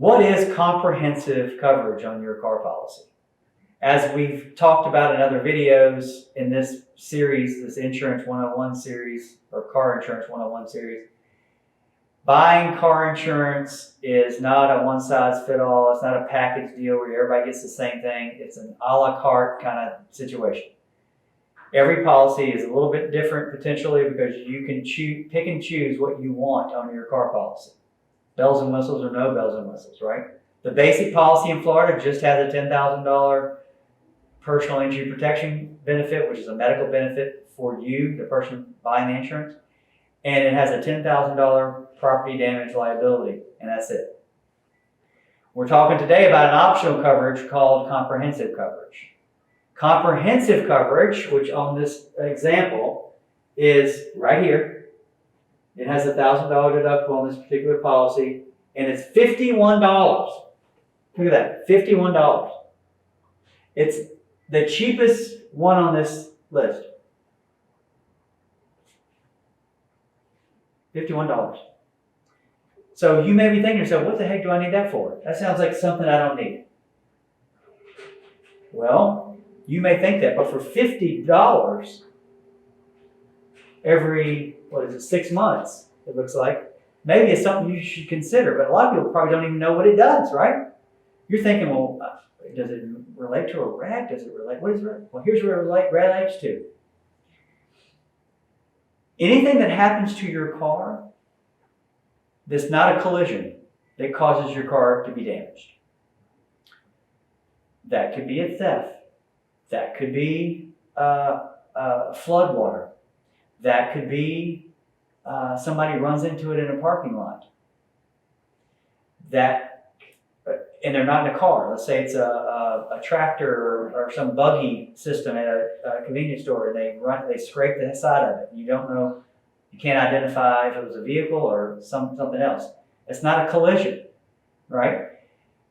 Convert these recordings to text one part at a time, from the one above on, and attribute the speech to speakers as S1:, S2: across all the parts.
S1: What is comprehensive coverage on your car policy? As we've talked about in other videos in this series, this Insurance 101 series, or Car Insurance 101 series, buying car insurance is not a one-size-fits-all. It's not a package deal where everybody gets the same thing. It's an a la carte kind of situation. Every policy is a little bit different potentially because you can pick and choose what you want on your car policy. Bells and whistles or no bells and whistles, right? The basic policy in Florida just has a $10,000 personal injury protection benefit, which is a medical benefit for you, the person buying the insurance. And it has a $10,000 property damage liability, and that's it. We're talking today about an optional coverage called comprehensive coverage. Comprehensive coverage, which on this example is right here. It has a $1,000 deductible on this particular policy, and it's $51. Look at that, $51. It's the cheapest one on this list. $51. So you may be thinking to yourself, what the heck do I need that for? That sounds like something I don't need. Well, you may think that, but for $50 every, 6 months, it looks like, maybe it's something you should consider, but a lot of people probably don't even know what it does, right? You're thinking, well, does it relate to a wreck? Does it relate, what is it? Well, here's where it relates to. Anything that happens to your car that's not a collision that causes your car to be damaged. That could be a theft. That could be flood water. That could be somebody runs into it in a parking lot. And they're not in a car. Let's say it's a tractor or some buggy system at a convenience store, and they scrape the side of it. You don't know, you can't identify if it was a vehicle or something else. It's not a collision, right?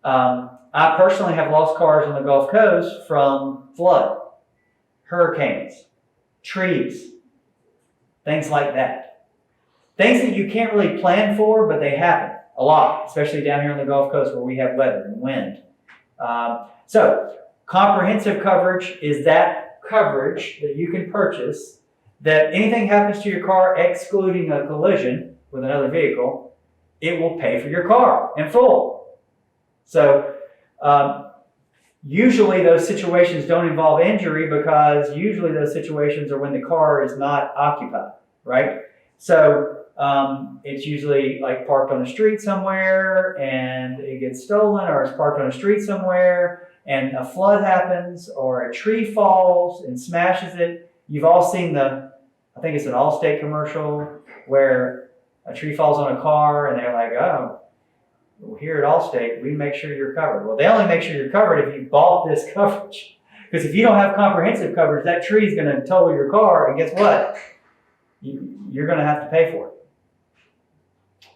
S1: I personally have lost cars on the Gulf Coast from flood, hurricanes, trees, things like that. Things that you can't really plan for, but they happen a lot, especially down here on the Gulf Coast where we have weather and wind. So comprehensive coverage is that coverage that you can purchase that anything happens to your car, excluding a collision with another vehicle, it will pay for your car in full. So usually those situations don't involve injury because usually those situations are when the car is not occupied, right? So it's usually like parked on a street somewhere and it gets stolen, or it's parked on a street somewhere and a flood happens or a tree falls and smashes it. You've all seen I think it's an Allstate commercial where a tree falls on a car and they're like, oh, well, here at Allstate, we make sure you're covered. Well, they only make sure you're covered if you bought this coverage. Because if you don't have comprehensive coverage, that tree is going to total your car, and guess what? You're going to have to pay for it.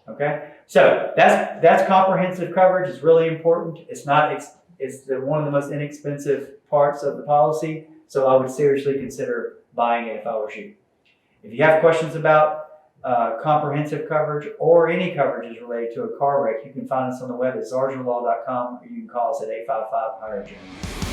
S1: Okay, so that's comprehensive coverage. It's really important. It's one of the most inexpensive parts of the policy. So I would seriously consider buying it if I was you. If you have questions about comprehensive coverage or any coverages related to a car wreck, you can find us on the web at zarzaurlaw.com, or you can call us at 855-HIRE-JIM.